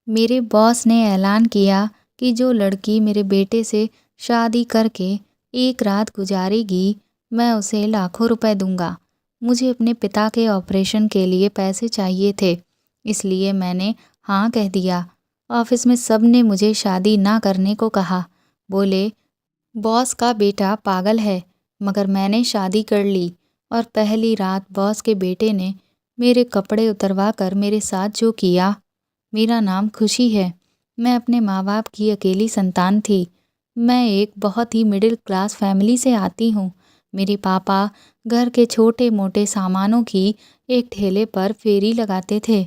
मेरे बॉस ने ऐलान किया कि जो लड़की मेरे बेटे से शादी करके एक रात गुजारेगी, मैं उसे लाखों रुपए दूंगा। मुझे अपने पिता के ऑपरेशन के लिए पैसे चाहिए थे, इसलिए मैंने हाँ कह दिया। ऑफिस में सब ने मुझे शादी ना करने को कहा। बोले, बॉस का बेटा पागल है, मगर मैंने शादी कर ली और पहली रात बॉस के बेटे ने मेरे कपड़े उतरवा कर मेरे साथ जो किया। मेरा नाम खुशी है। मैं अपने माँ बाप की अकेली संतान थी। मैं एक बहुत ही मिडिल क्लास फैमिली से आती हूँ। मेरे पापा घर के छोटे मोटे सामानों की एक ठेले पर फेरी लगाते थे।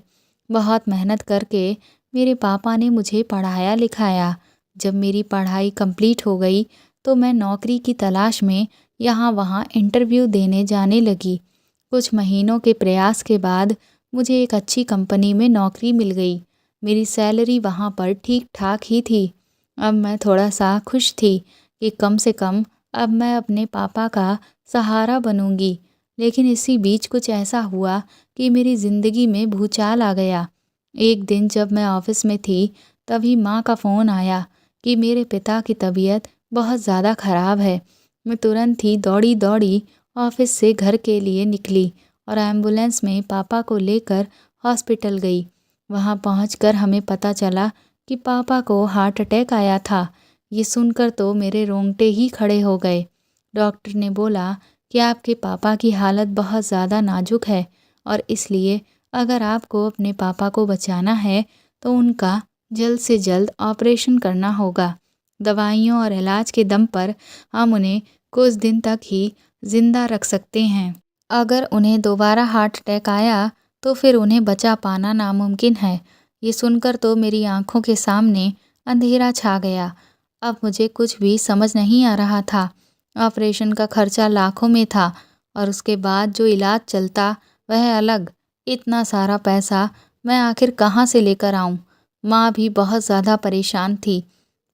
बहुत मेहनत करके मेरे पापा ने मुझे पढ़ाया लिखाया। जब मेरी पढ़ाई कंप्लीट हो गई तो मैं नौकरी की तलाश में यहाँ वहाँ इंटरव्यू देने जाने लगी। कुछ महीनों के प्रयास के बाद मुझे एक अच्छी कंपनी में नौकरी मिल गई। मेरी सैलरी वहाँ पर ठीक ठाक ही थी। अब मैं थोड़ा सा खुश थी कि कम से कम अब मैं अपने पापा का सहारा बनूंगी। लेकिन इसी बीच कुछ ऐसा हुआ कि मेरी ज़िंदगी में भूचाल आ गया। एक दिन जब मैं ऑफिस में थी, तभी माँ का फ़ोन आया कि मेरे पिता की तबीयत बहुत ज़्यादा ख़राब है। मैं तुरंत ही दौड़ी दौड़ी ऑफिस से घर के लिए निकली और एम्बुलेंस में पापा को लेकर हॉस्पिटल गई। वहां पहुंचकर हमें पता चला कि पापा को हार्ट अटैक आया था। ये सुनकर तो मेरे रोंगटे ही खड़े हो गए। डॉक्टर ने बोला कि आपके पापा की हालत बहुत ज़्यादा नाजुक है और इसलिए अगर आपको अपने पापा को बचाना है तो उनका जल्द से जल्द ऑपरेशन करना होगा। दवाइयों और इलाज के दम पर हम उन्हें कुछ दिन तक ही जिंदा रख सकते हैं। अगर उन्हें दोबारा हार्ट अटैक आया तो फिर उन्हें बचा पाना नामुमकिन है। ये सुनकर तो मेरी आंखों के सामने अंधेरा छा गया। अब मुझे कुछ भी समझ नहीं आ रहा था। ऑपरेशन का खर्चा लाखों में था और उसके बाद जो इलाज चलता वह अलग। इतना सारा पैसा मैं आखिर कहाँ से लेकर आऊँ? माँ भी बहुत ज़्यादा परेशान थी।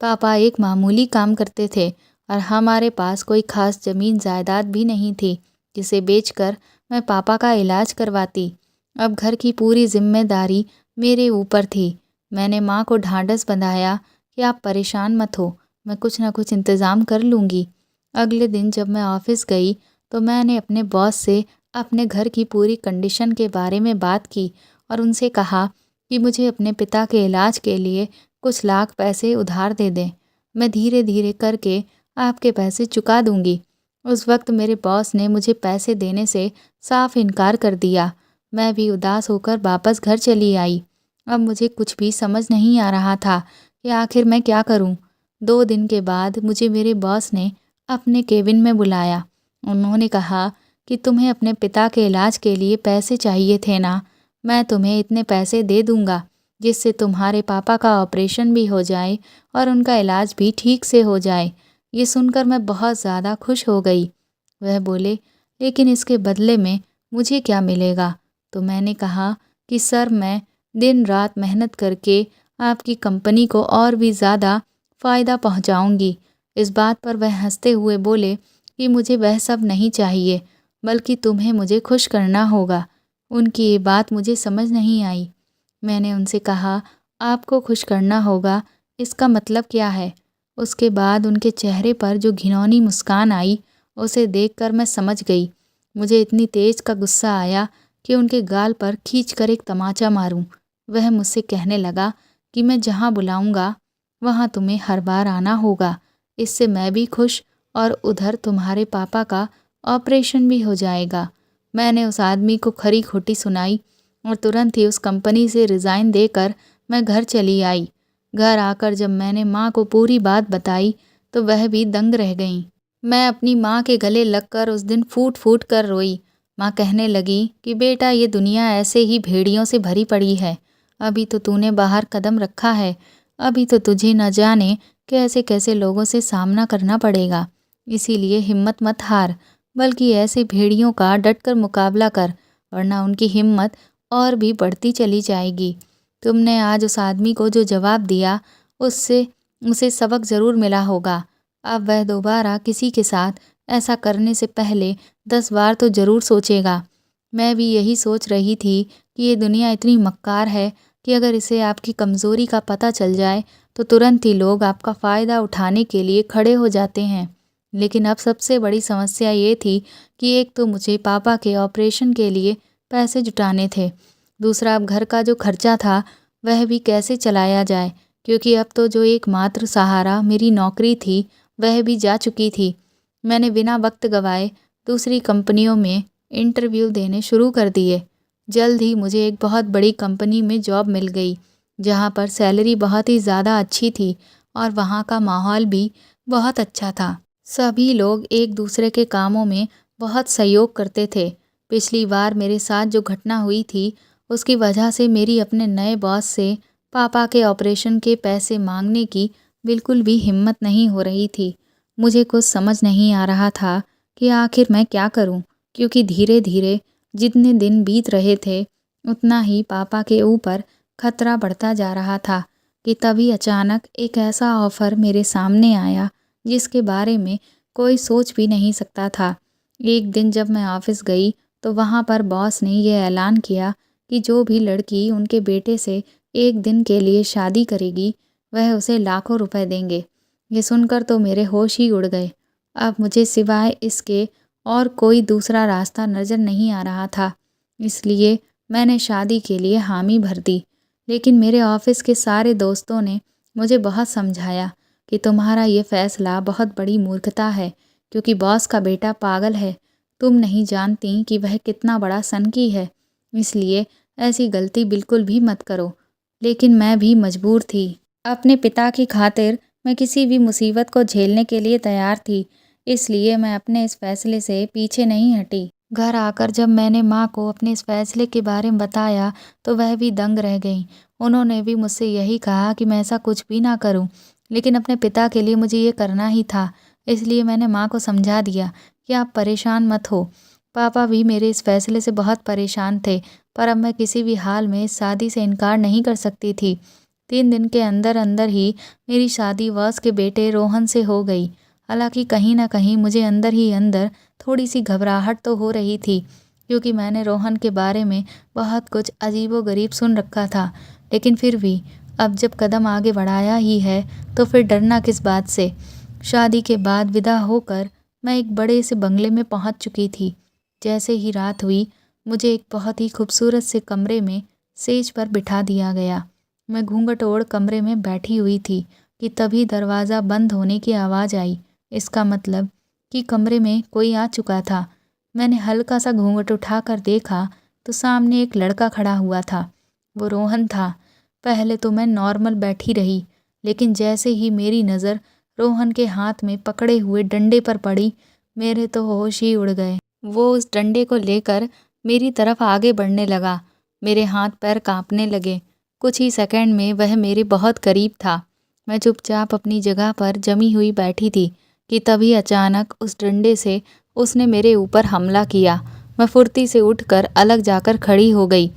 पापा एक मामूली काम करते थे और हमारे पास कोई खास ज़मीन जायदाद भी नहीं थी जिसे बेचकर मैं पापा का इलाज करवाती। अब घर की पूरी जिम्मेदारी मेरे ऊपर थी। मैंने माँ को ढांढस बंधाया कि आप परेशान मत हो, मैं कुछ ना कुछ इंतज़ाम कर लूँगी। अगले दिन जब मैं ऑफिस गई तो मैंने अपने बॉस से अपने घर की पूरी कंडीशन के बारे में बात की और उनसे कहा कि मुझे अपने पिता के इलाज के लिए कुछ लाख पैसे उधार दे दें। मैं धीरे धीरे करके आपके पैसे चुका दूंगी। उस वक्त मेरे बॉस ने मुझे पैसे देने से साफ इनकार कर दिया। मैं भी उदास होकर वापस घर चली आई। अब मुझे कुछ भी समझ नहीं आ रहा था कि आखिर मैं क्या करूं। 2 दिन के बाद मुझे मेरे बॉस ने अपने केबिन में बुलाया। उन्होंने कहा कि तुम्हें अपने पिता के इलाज के लिए पैसे चाहिए थे ना, मैं तुम्हें इतने पैसे दे दूंगा जिससे तुम्हारे पापा का ऑपरेशन भी हो जाए और उनका इलाज भी ठीक से हो जाए। ये सुनकर मैं बहुत ज़्यादा खुश हो गई। वह बोले, लेकिन इसके बदले में मुझे क्या मिलेगा? तो मैंने कहा कि सर, मैं दिन रात मेहनत करके आपकी कंपनी को और भी ज़्यादा फ़ायदा पहुंचाऊंगी। इस बात पर वह हंसते हुए बोले कि मुझे वह सब नहीं चाहिए, बल्कि तुम्हें मुझे खुश करना होगा। उनकी ये बात मुझे समझ नहीं आई। मैंने उनसे कहा, आपको खुश करना होगा, इसका मतलब क्या है? उसके बाद उनके चेहरे पर जो घिनौनी मुस्कान आई, उसे देखकर मैं समझ गई। मुझे इतनी तेज का गुस्सा आया कि उनके गाल पर खींचकर एक तमाचा मारूं। वह मुझसे कहने लगा कि मैं जहां बुलाऊंगा वहां तुम्हें हर बार आना होगा। इससे मैं भी खुश और उधर तुम्हारे पापा का ऑपरेशन भी हो जाएगा। मैंने उस आदमी को खरी खोटी सुनाई और तुरंत ही उस कंपनी से रिज़ाइन देकर मैं घर चली आई। घर आकर जब मैंने माँ को पूरी बात बताई तो वह भी दंग रह गईं। मैं अपनी माँ के गले लगकर उस दिन फूट फूट कर रोई। माँ कहने लगी कि बेटा, ये दुनिया ऐसे ही भेड़ियों से भरी पड़ी है। अभी तो तूने बाहर कदम रखा है, अभी तो तुझे न जाने कैसे कैसे लोगों से सामना करना पड़ेगा। इसीलिए हिम्मत मत हार, बल्कि ऐसे भेड़ियों का डटकर मुकाबला कर, वरना उनकी हिम्मत और भी बढ़ती चली जाएगी। तुमने आज उस आदमी को जो जवाब दिया, उससे उसे सबक ज़रूर मिला होगा। अब वह दोबारा किसी के साथ ऐसा करने से पहले 10 बार तो ज़रूर सोचेगा। मैं भी यही सोच रही थी कि ये दुनिया इतनी मक्कार है कि अगर इसे आपकी कमज़ोरी का पता चल जाए तो तुरंत ही लोग आपका फ़ायदा उठाने के लिए खड़े हो जाते हैं। लेकिन अब सबसे बड़ी समस्या ये थी कि एक तो मुझे पापा के ऑपरेशन के लिए पैसे जुटाने थे, दूसरा अब घर का जो खर्चा था वह भी कैसे चलाया जाए, क्योंकि अब तो जो एकमात्र सहारा मेरी नौकरी थी वह भी जा चुकी थी। मैंने बिना वक्त गवाए दूसरी कंपनियों में इंटरव्यू देने शुरू कर दिए। जल्द ही मुझे एक बहुत बड़ी कंपनी में जॉब मिल गई, जहाँ पर सैलरी बहुत ही ज़्यादा अच्छी थी और वहाँ का माहौल भी बहुत अच्छा था। सभी लोग एक दूसरे के कामों में बहुत सहयोग करते थे। पिछली बार मेरे साथ जो घटना हुई थी उसकी वजह से मेरी अपने नए बॉस से पापा के ऑपरेशन के पैसे मांगने की बिल्कुल भी हिम्मत नहीं हो रही थी। मुझे कुछ समझ नहीं आ रहा था कि आखिर मैं क्या करूं, क्योंकि धीरे धीरे जितने दिन बीत रहे थे उतना ही पापा के ऊपर खतरा बढ़ता जा रहा था कि तभी अचानक एक ऐसा ऑफ़र मेरे सामने आया जिसके बारे में कोई सोच भी नहीं सकता था। एक दिन जब मैं ऑफिस गई तो वहाँ पर बॉस ने यह ऐलान किया कि जो भी लड़की उनके बेटे से एक दिन के लिए शादी करेगी वह उसे लाखों रुपए देंगे। ये सुनकर तो मेरे होश ही उड़ गए। अब मुझे सिवाय इसके और कोई दूसरा रास्ता नज़र नहीं आ रहा था, इसलिए मैंने शादी के लिए हामी भर दी। लेकिन मेरे ऑफिस के सारे दोस्तों ने मुझे बहुत समझाया कि तुम्हारा ये फ़ैसला बहुत बड़ी मूर्खता है, क्योंकि बॉस का बेटा पागल है। तुम नहीं जानती कि वह कितना बड़ा सनकी है, इसलिए ऐसी गलती बिल्कुल भी मत करो। लेकिन मैं भी मजबूर थी। अपने पिता की खातिर मैं किसी भी मुसीबत को झेलने के लिए तैयार थी, इसलिए मैं अपने इस फैसले से पीछे नहीं हटी। घर आकर जब मैंने माँ को अपने इस फैसले के बारे में बताया तो वह भी दंग रह गईं। उन्होंने भी मुझसे यही कहा कि मैं ऐसा कुछ भी ना करूं, लेकिन अपने पिता के लिए मुझे ये करना ही था। इसलिए मैंने माँ को समझा दिया कि आप परेशान मत हो। पापा भी मेरे इस फैसले से बहुत परेशान थे, पर अब मैं किसी भी हाल में इस शादी से इनकार नहीं कर सकती थी। 3 दिन के अंदर अंदर ही मेरी शादी बॉस के बेटे रोहन से हो गई। हालांकि कहीं ना कहीं मुझे अंदर ही अंदर थोड़ी सी घबराहट तो हो रही थी, क्योंकि मैंने रोहन के बारे में बहुत कुछ अजीबोगरीब सुन रखा था। लेकिन फिर भी अब जब कदम आगे बढ़ाया ही है तो फिर डरना किस बात से। शादी के बाद विदा होकर मैं एक बड़े से बंगले में पहुंच चुकी थी। जैसे ही रात हुई मुझे एक बहुत ही खूबसूरत से कमरे में सेज पर बिठा दिया गया। मैं घूंघट ओढ़ कमरे में बैठी हुई थी कि तभी दरवाज़ा बंद होने की आवाज़ आई। इसका मतलब कि कमरे में कोई आ चुका था। मैंने हल्का सा घूंघट उठाकर देखा तो सामने एक लड़का खड़ा हुआ था। वो रोहन था। पहले तो मैं नॉर्मल बैठी रही, लेकिन जैसे ही मेरी नज़र रोहन के हाथ में पकड़े हुए डंडे पर पड़ी, मेरे तो होश ही उड़ गए। वो उस डंडे को लेकर मेरी तरफ आगे बढ़ने लगा। मेरे हाथ पैर कांपने लगे। कुछ ही सेकंड में वह मेरे बहुत करीब था। मैं चुपचाप अपनी जगह पर जमी हुई बैठी थी कि तभी अचानक उस डंडे से उसने मेरे ऊपर हमला किया। मैं फुर्ती से उठकर अलग जाकर खड़ी हो गई।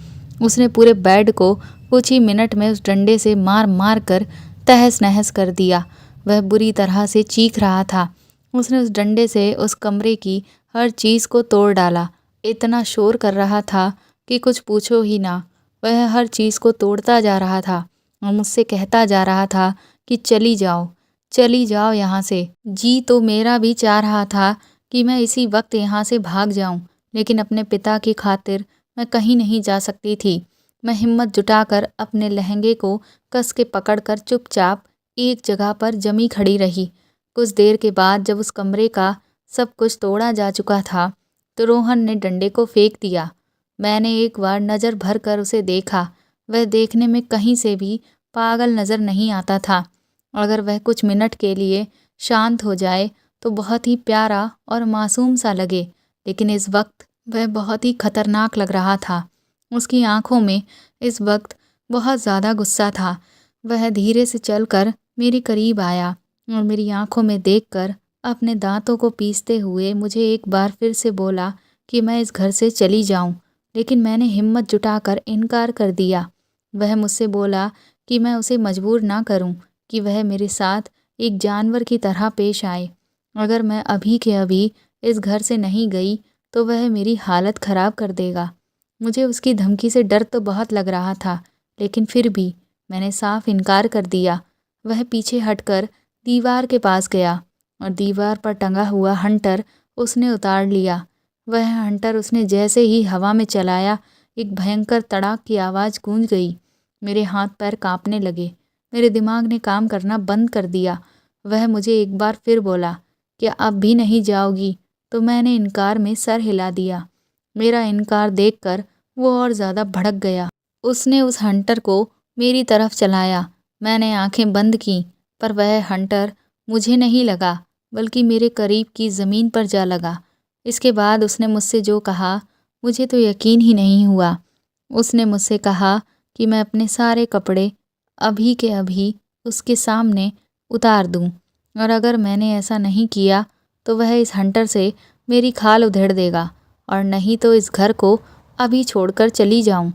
उसने पूरे बेड को कुछ ही मिनट में उस डंडे से मार मार कर तहस नहस कर दिया। वह बुरी तरह से चीख रहा था। उसने उस डंडे से उस कमरे की हर चीज़ को तोड़ डाला। इतना शोर कर रहा था कि कुछ पूछो ही ना। वह हर चीज़ को तोड़ता जा रहा था और मुझसे कहता जा रहा था कि चली जाओ यहाँ से। जी तो मेरा भी चाह रहा था कि मैं इसी वक्त यहाँ से भाग जाऊँ, लेकिन अपने पिता की खातिर मैं कहीं नहीं जा सकती थी। मैं हिम्मत जुटाकर अपने लहंगे को कस के पकड़कर चुपचाप एक जगह पर जमी खड़ी रही। कुछ देर के बाद जब उस कमरे का सब कुछ तोड़ा जा चुका था तो रोहन ने डंडे को फेंक दिया। मैंने एक बार नज़र भर कर उसे देखा। वह देखने में कहीं से भी पागल नज़र नहीं आता था। अगर वह कुछ मिनट के लिए शांत हो जाए तो बहुत ही प्यारा और मासूम सा लगे, लेकिन इस वक्त वह बहुत ही खतरनाक लग रहा था। उसकी आंखों में इस वक्त बहुत ज़्यादा गुस्सा था। वह धीरे से चलकर मेरे करीब आया और मेरी आंखों में देखकर अपने दांतों को पीसते हुए मुझे एक बार फिर से बोला कि मैं इस घर से चली जाऊं, लेकिन मैंने हिम्मत जुटाकर इनकार कर दिया। वह मुझसे बोला कि मैं उसे मजबूर ना करूं कि वह मेरे साथ एक जानवर की तरह पेश आए। अगर मैं अभी के अभी इस घर से नहीं गई तो वह मेरी हालत ख़राब कर देगा। मुझे उसकी धमकी से डर तो बहुत लग रहा था, लेकिन फिर भी मैंने साफ इनकार कर दिया। वह पीछे हटकर दीवार के पास गया और दीवार पर टंगा हुआ हंटर उसने उतार लिया। वह हंटर उसने जैसे ही हवा में चलाया, एक भयंकर तड़ाक की आवाज़ गूंज गई। मेरे हाथ पैर कांपने लगे। मेरे दिमाग ने काम करना बंद कर दिया। वह मुझे एक बार फिर बोला, क्या अब भी नहीं जाओगी? तो मैंने इनकार में सर हिला दिया। मेरा इनकार देखकर वो और ज़्यादा भड़क गया। उसने उस हंटर को मेरी तरफ चलाया। मैंने आंखें बंद की, पर वह हंटर मुझे नहीं लगा, बल्कि मेरे करीब की ज़मीन पर जा लगा। इसके बाद उसने मुझसे जो कहा, मुझे तो यकीन ही नहीं हुआ। उसने मुझसे कहा कि मैं अपने सारे कपड़े अभी के अभी उसके सामने उतार दूं, और अगर मैंने ऐसा नहीं किया तो वह इस हंटर से मेरी खाल उधेड़ देगा, और नहीं तो इस घर को अभी छोड़कर चली जाऊं।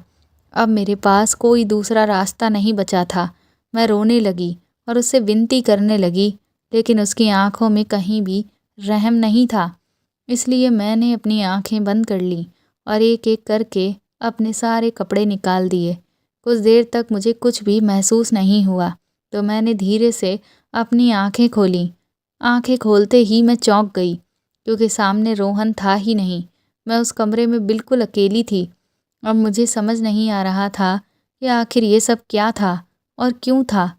अब मेरे पास कोई दूसरा रास्ता नहीं बचा था। मैं रोने लगी और उससे विनती करने लगी, लेकिन उसकी आंखों में कहीं भी रहम नहीं था। इसलिए मैंने अपनी आंखें बंद कर लीं और एक एक करके अपने सारे कपड़े निकाल दिए। कुछ देर तक मुझे कुछ भी महसूस नहीं हुआ, तो मैंने धीरे से अपनी आंखें खोलीं। आंखें खोलते ही मैं चौंक गई, क्योंकि सामने रोहन था ही नहीं। मैं उस कमरे में बिल्कुल अकेली थी। अब मुझे समझ नहीं आ रहा था कि आखिर ये सब क्या था और क्यों था।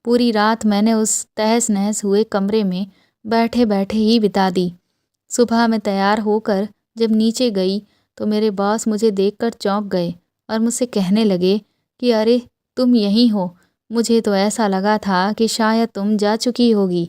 पूरी रात मैंने उस तहस नहस हुए कमरे में बैठे बैठे ही बिता दी। सुबह मैं तैयार होकर जब नीचे गई तो मेरे बॉस मुझे देखकर चौंक गए और मुझसे कहने लगे कि अरे, तुम यहीं हो। मुझे तो ऐसा लगा था कि शायद तुम जा चुकी होगी।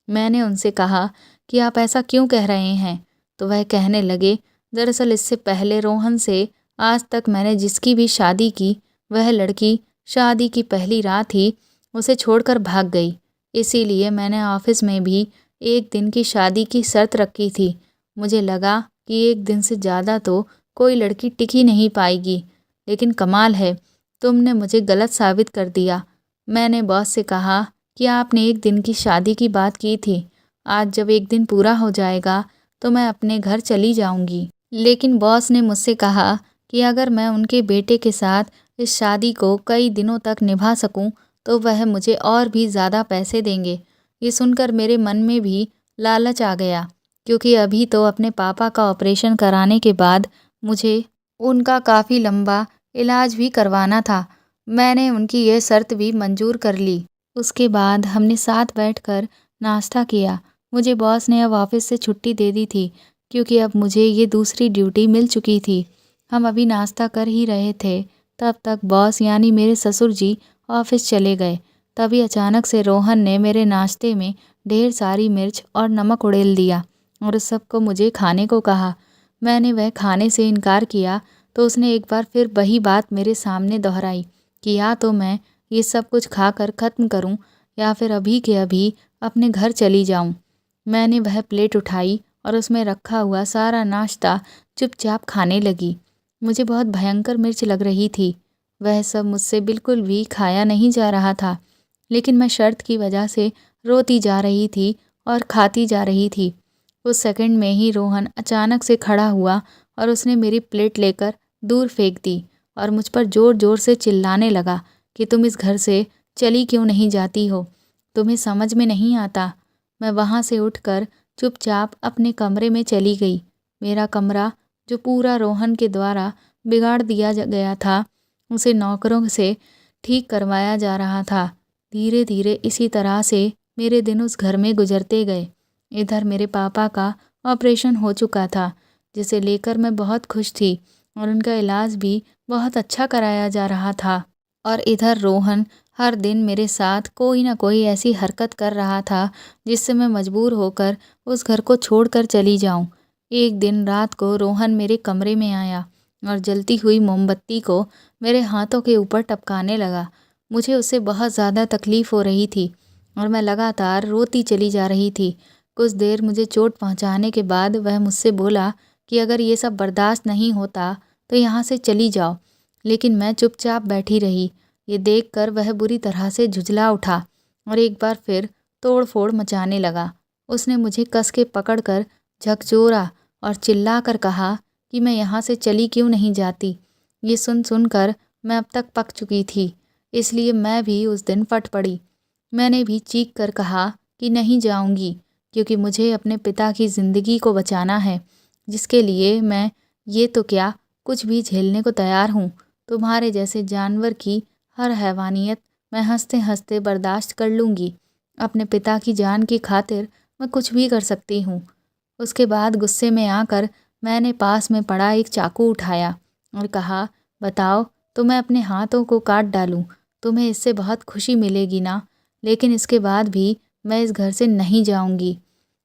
मैंने उनसे कहा कि आप ऐसा क्यों कह रहे हैं? तो वह कहने लगे, दरअसल इससे पहले रोहन से आज तक मैंने जिसकी भी शादी की, वह लड़की शादी की पहली रात ही उसे छोड़कर भाग गई। इसीलिए मैंने ऑफिस में भी एक दिन की शादी की शर्त रखी थी। मुझे लगा कि एक दिन से ज़्यादा तो कोई लड़की टिक ही नहीं पाएगी, लेकिन कमाल है, तुमने मुझे गलत साबित कर दिया। मैंने बॉस से कहा कि आपने एक दिन की शादी की बात की थी। आज जब एक दिन पूरा हो जाएगा तो मैं अपने घर चली जाऊंगी। लेकिन बॉस ने मुझसे कहा कि अगर मैं उनके बेटे के साथ इस शादी को कई दिनों तक निभा सकूं तो वह मुझे और भी ज़्यादा पैसे देंगे। ये सुनकर मेरे मन में भी लालच आ गया, क्योंकि अभी तो अपने पापा का ऑपरेशन कराने के बाद मुझे उनका काफ़ी लंबा इलाज भी करवाना था। मैंने उनकी यह शर्त भी मंजूर कर ली। उसके बाद हमने साथ बैठकर नाश्ता किया। मुझे बॉस ने अब ऑफिस से छुट्टी दे दी थी, क्योंकि अब मुझे ये दूसरी ड्यूटी मिल चुकी थी। हम अभी नाश्ता कर ही रहे थे, तब तक बॉस यानी मेरे ससुर जी ऑफिस चले गए। तभी अचानक से रोहन ने मेरे नाश्ते में ढेर सारी मिर्च और नमक उड़ेल दिया और उस सब को मुझे खाने को कहा। मैंने वह खाने से इनकार किया तो उसने एक बार फिर वही बात मेरे सामने दोहराई कि या तो मैं ये सब कुछ खाकर ख़त्म करूं, या फिर अभी के अभी अपने घर चली जाऊं। मैंने वह प्लेट उठाई और उसमें रखा हुआ सारा नाश्ता चुपचाप खाने लगी। मुझे बहुत भयंकर मिर्च लग रही थी। वह सब मुझसे बिल्कुल भी खाया नहीं जा रहा था, लेकिन मैं शर्त की वजह से रोती जा रही थी और खाती जा रही थी। उस सेकंड में ही रोहन अचानक से खड़ा हुआ और उसने मेरी प्लेट लेकर दूर फेंक दी और मुझ पर ज़ोर ज़ोर से चिल्लाने लगा कि तुम इस घर से चली क्यों नहीं जाती हो? तुम्हें समझ में नहीं आता? मैं वहाँ से उठकर चुपचाप अपने कमरे में चली गई। मेरा कमरा, जो पूरा रोहन के द्वारा बिगाड़ दिया गया था, उसे नौकरों से ठीक करवाया जा रहा था। धीरे धीरे इसी तरह से मेरे दिन उस घर में गुजरते गए। इधर मेरे पापा का ऑपरेशन हो चुका था, जिसे लेकर मैं बहुत खुश थी, और उनका इलाज भी बहुत अच्छा कराया जा रहा था। और इधर रोहन हर दिन मेरे साथ कोई ना कोई ऐसी हरकत कर रहा था जिससे मैं मजबूर होकर उस घर को छोड़कर चली जाऊं। एक दिन रात को रोहन मेरे कमरे में आया और जलती हुई मोमबत्ती को मेरे हाथों के ऊपर टपकाने लगा। मुझे उससे बहुत ज़्यादा तकलीफ़ हो रही थी और मैं लगातार रोती चली जा रही थी। कुछ देर मुझे चोट पहुंचाने के बाद वह मुझसे बोला कि अगर ये सब बर्दाश्त नहीं होता तो यहाँ से चली जाओ, लेकिन मैं चुपचाप बैठी रही। ये देखकर वह बुरी तरह से झुंझला उठा और एक बार फिर तोड़ फोड़ मचाने लगा। उसने मुझे कस के पकड़कर झकझोरा और चिल्लाकर कहा कि मैं यहाँ से चली क्यों नहीं जाती। ये सुन सुनकर मैं अब तक पक चुकी थी। इसलिए मैं भी उस दिन फट पड़ी। मैंने भी चीख कर कहा कि नहीं जाऊंगी, क्योंकि मुझे अपने पिता की ज़िंदगी को बचाना है, जिसके लिए मैं ये तो क्या कुछ भी झेलने को तैयार हूँ। तुम्हारे जैसे जानवर की हर हैवानियत मैं हंसते हंसते बर्दाश्त कर लूँगी। अपने पिता की जान की खातिर मैं कुछ भी कर सकती हूँ। उसके बाद गुस्से में आकर मैंने पास में पड़ा एक चाकू उठाया और कहा, बताओ, तो मैं अपने हाथों को काट डालूं, तुम्हें इससे बहुत खुशी मिलेगी ना? लेकिन इसके बाद भी मैं इस घर से नहीं जाऊंगी।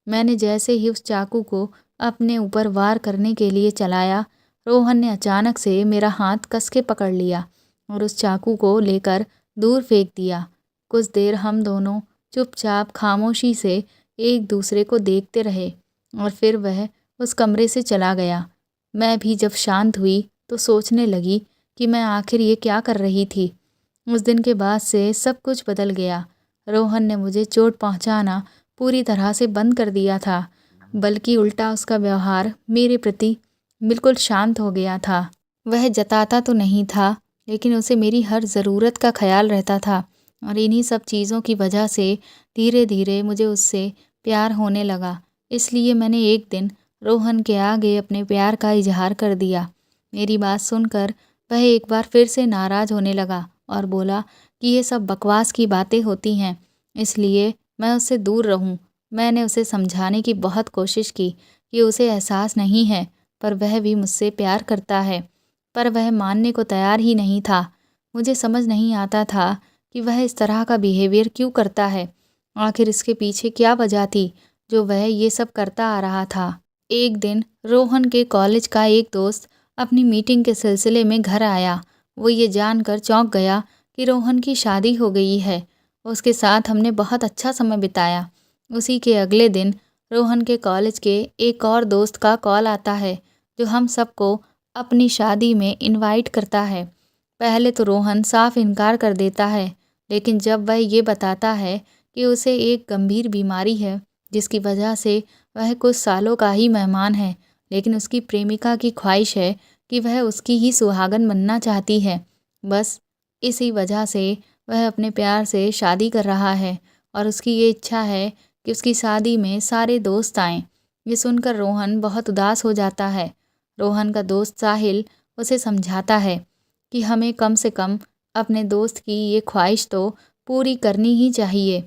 मैंने जैसे ही उस चाकू को अपने ऊपर वार करने के लिए चलाया, रोहन ने अचानक से मेरा हाथ कस के पकड़ लिया और उस चाकू को लेकर दूर फेंक दिया। कुछ देर हम दोनों चुपचाप खामोशी से एक दूसरे को देखते रहे और फिर वह उस कमरे से चला गया। मैं भी जब शांत हुई तो सोचने लगी कि मैं आखिर ये क्या कर रही थी। उस दिन के बाद से सब कुछ बदल गया। रोहन ने मुझे चोट पहुंचाना पूरी तरह से बंद कर दिया था, बल्कि उल्टा उसका व्यवहार मेरे प्रति बिल्कुल शांत हो गया था। वह जताता तो नहीं था, लेकिन उसे मेरी हर ज़रूरत का ख्याल रहता था और इन्हीं सब चीज़ों की वजह से धीरे धीरे मुझे उससे प्यार होने लगा। इसलिए मैंने एक दिन रोहन के आगे अपने प्यार का इजहार कर दिया। मेरी बात सुनकर वह एक बार फिर से नाराज़ होने लगा और बोला कि ये सब बकवास की बातें होती हैं, इसलिए मैं उससे दूर रहूं। मैंने उसे समझाने की बहुत कोशिश की कि उसे एहसास नहीं है, पर वह भी मुझसे प्यार करता है, पर वह मानने को तैयार ही नहीं था। मुझे समझ नहीं आता था कि वह इस तरह का बिहेवियर क्यों करता है। आखिर इसके पीछे क्या वजह थी जो वह ये सब करता आ रहा था। एक दिन रोहन के कॉलेज का एक दोस्त अपनी मीटिंग के सिलसिले में घर आया। वो ये जानकर चौंक गया कि रोहन की शादी हो गई है। उसके साथ हमने बहुत अच्छा समय बिताया। उसी के अगले दिन रोहन के कॉलेज के एक और दोस्त का कॉल आता है, जो हम सबको अपनी शादी में इनवाइट करता है। पहले तो रोहन साफ इनकार कर देता है, लेकिन जब वह ये बताता है कि उसे एक गंभीर बीमारी है, जिसकी वजह से वह कुछ सालों का ही मेहमान है, लेकिन उसकी प्रेमिका की ख्वाहिश है कि वह उसकी ही सुहागन बनना चाहती है। बस इसी वजह से वह अपने प्यार से शादी कर रहा है और उसकी ये इच्छा है कि उसकी शादी में सारे दोस्त आएं। ये सुनकर रोहन बहुत उदास हो जाता है। रोहन का दोस्त साहिल उसे समझाता है कि हमें कम से कम अपने दोस्त की ये ख्वाहिश तो पूरी करनी ही चाहिए।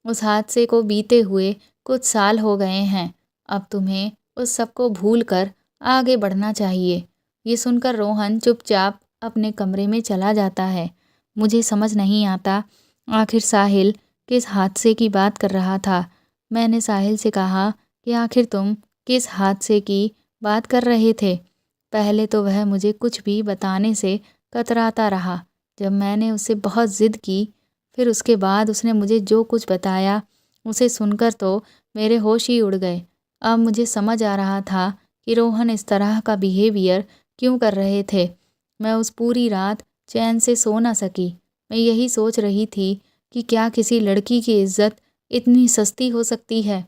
उस हादसे को बीते हुए कुछ साल हो गए हैं, अब तुम्हें उस सब को भूल कर आगे बढ़ना चाहिए। ये सुनकर रोहन चुपचाप अपने कमरे में चला जाता है। मुझे समझ नहीं आता आखिर साहिल किस हादसे की बात कर रहा था। मैंने साहिल से कहा कि आखिर तुम किस हादसे की बात कर रहे थे। पहले तो वह मुझे कुछ भी बताने से कतराता रहा। जब मैंने उससे बहुत ज़िद की, फिर उसके बाद उसने मुझे जो कुछ बताया, उसे सुनकर तो मेरे होश ही उड़ गए। अब मुझे समझ आ रहा था कि रोहन इस तरह का बिहेवियर क्यों कर रहे थे। मैं उस पूरी रात चैन से सो ना सकी। मैं यही सोच रही थी कि क्या किसी लड़की की इज्जत इतनी सस्ती हो सकती है।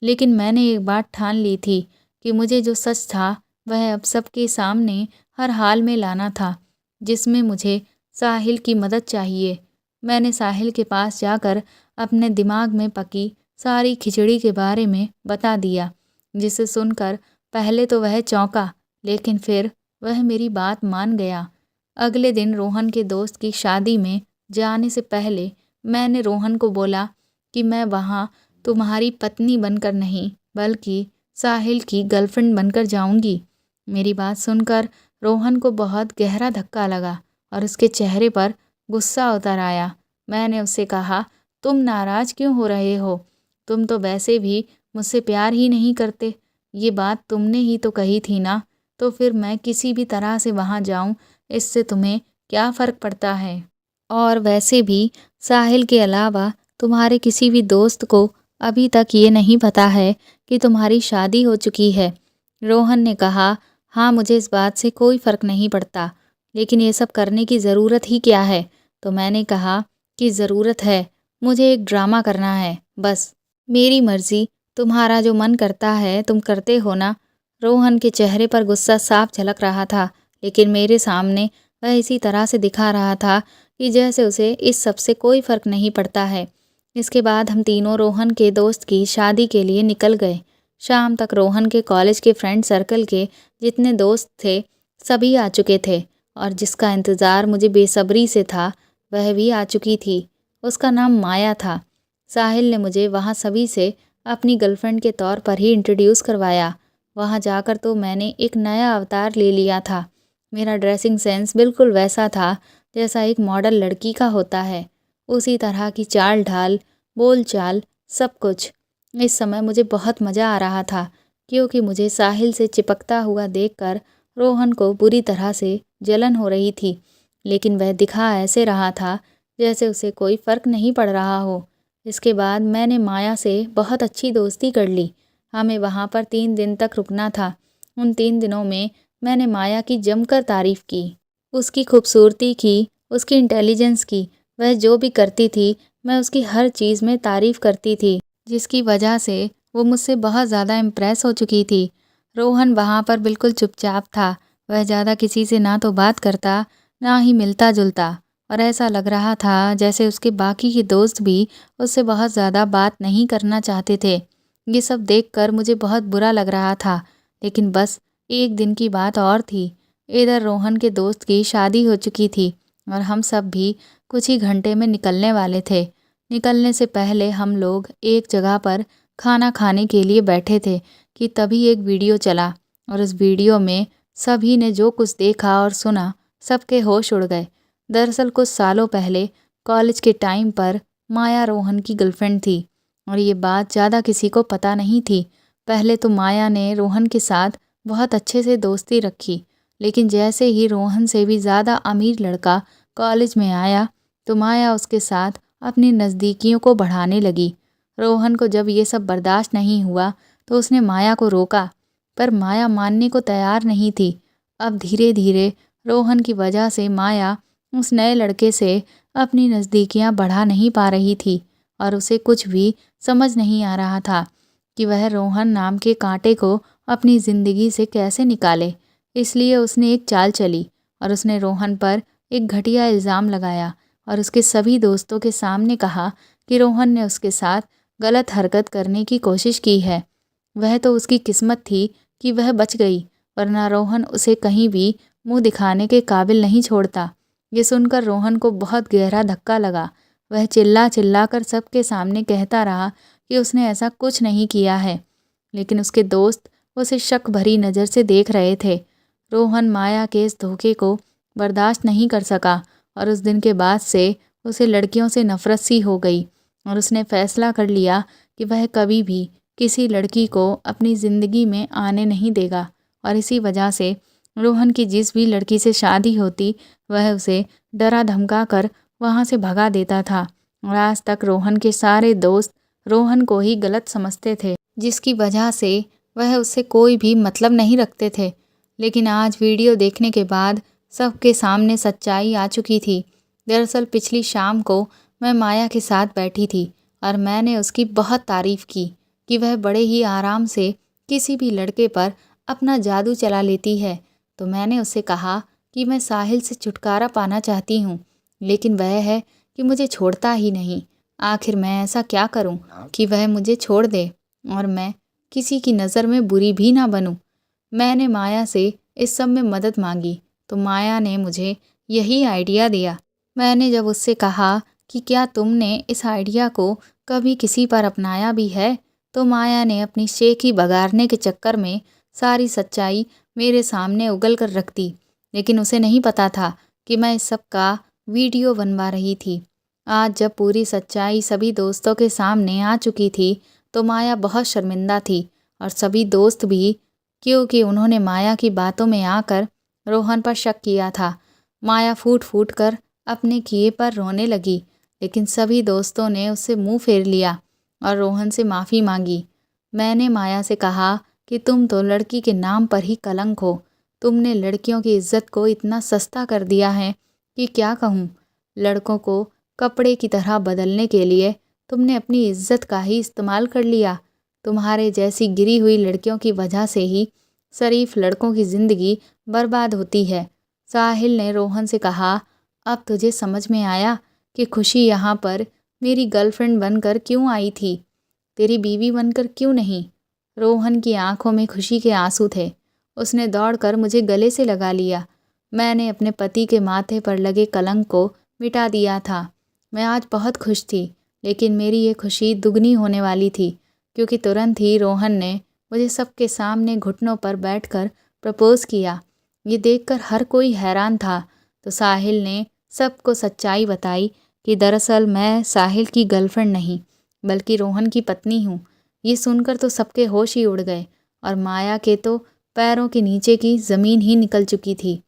लेकिन मैंने एक बात ठान ली थी कि मुझे जो सच था वह अब सबके सामने हर हाल में लाना था, जिसमें मुझे साहिल की मदद चाहिए। मैंने साहिल के पास जाकर अपने दिमाग में पकी सारी खिचड़ी के बारे में बता दिया, जिसे सुनकर पहले तो वह चौंका, लेकिन फिर वह मेरी बात मान गया। अगले दिन रोहन के दोस्त की शादी में जाने से पहले मैंने रोहन को बोला कि मैं वहाँ तुम्हारी पत्नी बनकर नहीं, बल्कि साहिल की गर्लफ्रेंड बनकर जाऊंगी। मेरी बात सुनकर रोहन को बहुत गहरा धक्का लगा और उसके चेहरे पर गुस्सा उतर आया। मैंने उससे कहा, तुम नाराज़ क्यों हो रहे हो? तुम तो वैसे भी मुझसे प्यार ही नहीं करते। ये बात तुमने ही तो कही थी ना, तो फिर मैं किसी भी तरह से वहाँ जाऊँ, इससे तुम्हें क्या फ़र्क पड़ता है? और वैसे भी साहिल के अलावा तुम्हारे किसी भी दोस्त को अभी तक ये नहीं पता है कि तुम्हारी शादी हो चुकी है। रोहन ने कहा, हाँ, मुझे इस बात से कोई फ़र्क नहीं पड़ता, लेकिन ये सब करने की ज़रूरत ही क्या है? तो मैंने कहा कि ज़रूरत है, मुझे एक ड्रामा करना है, बस मेरी मर्ज़ी, तुम्हारा जो मन करता है तुम करते हो ना। रोहन के चेहरे पर गुस्सा साफ झलक रहा था, लेकिन मेरे सामने वह इसी तरह से दिखा रहा था कि जैसे उसे इस सब से कोई फ़र्क नहीं पड़ता है। इसके बाद हम तीनों रोहन के दोस्त की शादी के लिए निकल गए। शाम तक रोहन के कॉलेज के फ्रेंड सर्कल के जितने दोस्त थे सभी आ चुके थे और जिसका इंतज़ार मुझे बेसब्री से था वह भी आ चुकी थी। उसका नाम माया था। साहिल ने मुझे वहाँ सभी से अपनी गर्लफ्रेंड के तौर पर ही इंट्रोड्यूस करवाया। वहाँ जाकर तो मैंने एक नया अवतार ले लिया था। मेरा ड्रेसिंग सेंस बिल्कुल वैसा था जैसा एक मॉडल लड़की का होता है। उसी तरह की चाल ढाल, बोल चाल, सब कुछ। इस समय मुझे बहुत मज़ा आ रहा था क्योंकि मुझे साहिल से चिपकता हुआ देखकर रोहन को बुरी तरह से जलन हो रही थी, लेकिन वह दिखा ऐसे रहा था जैसे उसे कोई फ़र्क नहीं पड़ रहा हो। इसके बाद मैंने माया से बहुत अच्छी दोस्ती कर ली। हमें वहाँ पर 3 दिन तक रुकना था। उन 3 दिनों में मैंने माया की जमकर तारीफ़ की। उसकी खूबसूरती की, उसकी इंटेलिजेंस की। वह जो भी करती थी मैं उसकी हर चीज़ में तारीफ़ करती थी, जिसकी वजह से वो मुझसे बहुत ज़्यादा इम्प्रेस हो चुकी थी। रोहन वहाँ पर बिल्कुल चुपचाप था। वह ज़्यादा किसी से ना तो बात करता, ना ही मिलता-जुलता और ऐसा लग रहा था जैसे उसके बाकी के दोस्त भी उससे बहुत ज़्यादा बात नहीं करना चाहते थे। ये सब देखकर मुझे बहुत बुरा लग रहा था, लेकिन बस एक दिन की बात और थी। इधर रोहन के दोस्त की शादी हो चुकी थी और हम सब भी कुछ ही घंटे में निकलने वाले थे। निकलने से पहले हम लोग एक जगह पर खाना खाने के लिए बैठे थे कि तभी एक वीडियो चला और उस वीडियो में सभी ने जो कुछ देखा और सुना सबके होश उड़ गए। दरअसल कुछ सालों पहले कॉलेज के टाइम पर माया रोहन की गर्लफ्रेंड थी और ये बात ज़्यादा किसी को पता नहीं थी। पहले तो माया ने रोहन के साथ बहुत अच्छे से दोस्ती रखी, लेकिन जैसे ही रोहन से भी ज़्यादा अमीर लड़का कॉलेज में आया तो माया उसके साथ अपनी नज़दीकियों को बढ़ाने लगी। रोहन को जब ये सब बर्दाश्त नहीं हुआ तो उसने माया को रोका, पर माया मानने को तैयार नहीं थी। अब धीरे धीरे रोहन की वजह से माया उस नए लड़के से अपनी नज़दीकियाँ बढ़ा नहीं पा रही थी और उसे कुछ भी समझ नहीं आ रहा था कि वह रोहन नाम के कांटे को अपनी ज़िंदगी से कैसे निकाले। इसलिए उसने एक चाल चली और उसने रोहन पर एक घटिया इल्ज़ाम लगाया और उसके सभी दोस्तों के सामने कहा कि रोहन ने उसके साथ गलत हरकत करने की कोशिश की है। वह तो उसकी किस्मत थी कि वह बच गई, वरना रोहन उसे कहीं भी मुंह दिखाने के काबिल नहीं छोड़ता। ये सुनकर रोहन को बहुत गहरा धक्का लगा। वह चिल्ला चिल्ला कर सबके सामने कहता रहा कि उसने ऐसा कुछ नहीं किया है, लेकिन उसके दोस्त उसे शक भरी नज़र से देख रहे थे। रोहन माया के इस धोखे को बर्दाश्त नहीं कर सका और उस दिन के बाद से उसे लड़कियों से नफ़रत सी हो गई और उसने फ़ैसला कर लिया कि वह कभी भी किसी लड़की को अपनी ज़िंदगी में आने नहीं देगा और इसी वजह से रोहन की जिस भी लड़की से शादी होती वह उसे डरा धमका कर वहाँ से भगा देता था और आज तक रोहन के सारे दोस्त रोहन को ही गलत समझते थे, जिसकी वजह से वह उससे कोई भी मतलब नहीं रखते थे। लेकिन आज वीडियो देखने के बाद सबके सामने सच्चाई आ चुकी थी। दरअसल पिछली शाम को मैं माया के साथ बैठी थी और मैंने उसकी बहुत तारीफ़ की कि वह बड़े ही आराम से किसी भी लड़के पर अपना जादू चला लेती है। तो मैंने उससे कहा कि मैं साहिल से छुटकारा पाना चाहती हूँ, लेकिन वह है कि मुझे छोड़ता ही नहीं। आखिर मैं ऐसा क्या करूँ कि वह मुझे छोड़ दे और मैं किसी की नज़र में बुरी भी ना बनूँ। मैंने माया से इस सब में मदद मांगी तो माया ने मुझे यही आइडिया दिया। मैंने जब उससे कहा कि क्या तुमने इस आइडिया को कभी किसी पर अपनाया भी है, तो माया ने अपनी शेखी बगाड़ने के चक्कर में सारी सच्चाई मेरे सामने उगल कर रख दी। लेकिन उसे नहीं पता था कि मैं इस सब का वीडियो बनवा रही थी। आज जब पूरी सच्चाई सभी दोस्तों के सामने आ चुकी थी तो माया बहुत शर्मिंदा थी और सभी दोस्त भी, क्योंकि उन्होंने माया की बातों में आकर रोहन पर शक किया था। माया फूट फूट कर अपने किए पर रोने लगी, लेकिन सभी दोस्तों ने उससे मुंह फेर लिया और रोहन से माफ़ी मांगी। मैंने माया से कहा कि तुम तो लड़की के नाम पर ही कलंक हो। तुमने लड़कियों की इज्जत को इतना सस्ता कर दिया है कि क्या कहूँ। लड़कों को कपड़े की तरह बदलने के लिए तुमने अपनी इज्जत का ही इस्तेमाल कर लिया। तुम्हारे जैसी गिरी हुई लड़कियों की वजह से ही शरीफ लड़कों की ज़िंदगी बर्बाद होती है। साहिल ने रोहन से कहा, अब तुझे समझ में आया कि खुशी यहाँ पर मेरी गर्लफ्रेंड बनकर क्यों आई थी, तेरी बीवी बनकर क्यों नहीं। रोहन की आंखों में खुशी के आंसू थे। उसने दौड़कर मुझे गले से लगा लिया। मैंने अपने पति के माथे पर लगे कलंक को मिटा दिया था। मैं आज बहुत खुश थी, लेकिन मेरी ये खुशी दुगनी होने वाली थी, क्योंकि तुरंत ही रोहन ने मुझे सबके सामने घुटनों पर बैठकर प्रपोज किया। ये देखकर हर कोई हैरान था। तो साहिल ने सबको सच्चाई बताई कि दरअसल मैं साहिल की गर्लफ्रेंड नहीं, बल्कि रोहन की पत्नी हूँ। ये सुनकर तो सबके होश ही उड़ गए और माया के तो पैरों के नीचे की ज़मीन ही निकल चुकी थी।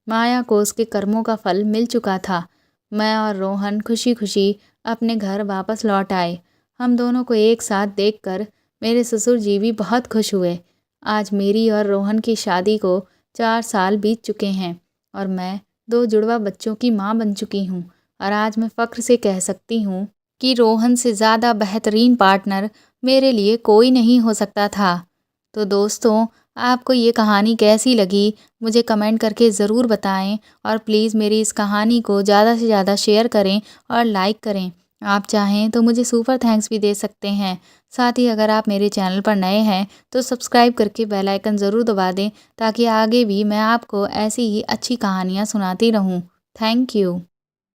माया को उसके कर्मों का फल मिल चुका था। मैं और रोहन खुशी खुशी अपने घर वापस लौट आए। हम दोनों को एक साथ देखकर मेरे ससुर जी भी बहुत खुश हुए। आज मेरी और रोहन की शादी को 4 साल बीत चुके हैं और मैं 2 जुड़वा बच्चों की माँ बन चुकी हूँ। और आज मैं फ़ख्र से कह सकती हूँ कि रोहन से ज़्यादा बेहतरीन पार्टनर मेरे लिए कोई नहीं हो सकता था। तो दोस्तों, आपको ये कहानी कैसी लगी मुझे कमेंट करके ज़रूर बताएं और प्लीज़ मेरी इस कहानी को ज़्यादा से ज़्यादा शेयर करें और लाइक करें। आप चाहें तो मुझे सुपर थैंक्स भी दे सकते हैं। साथ ही अगर आप मेरे चैनल पर नए हैं तो सब्सक्राइब करके बेल आइकन ज़रूर दबा दें, ताकि आगे भी मैं आपको ऐसी ही अच्छी कहानियाँ सुनाती रहूँ। Thank you.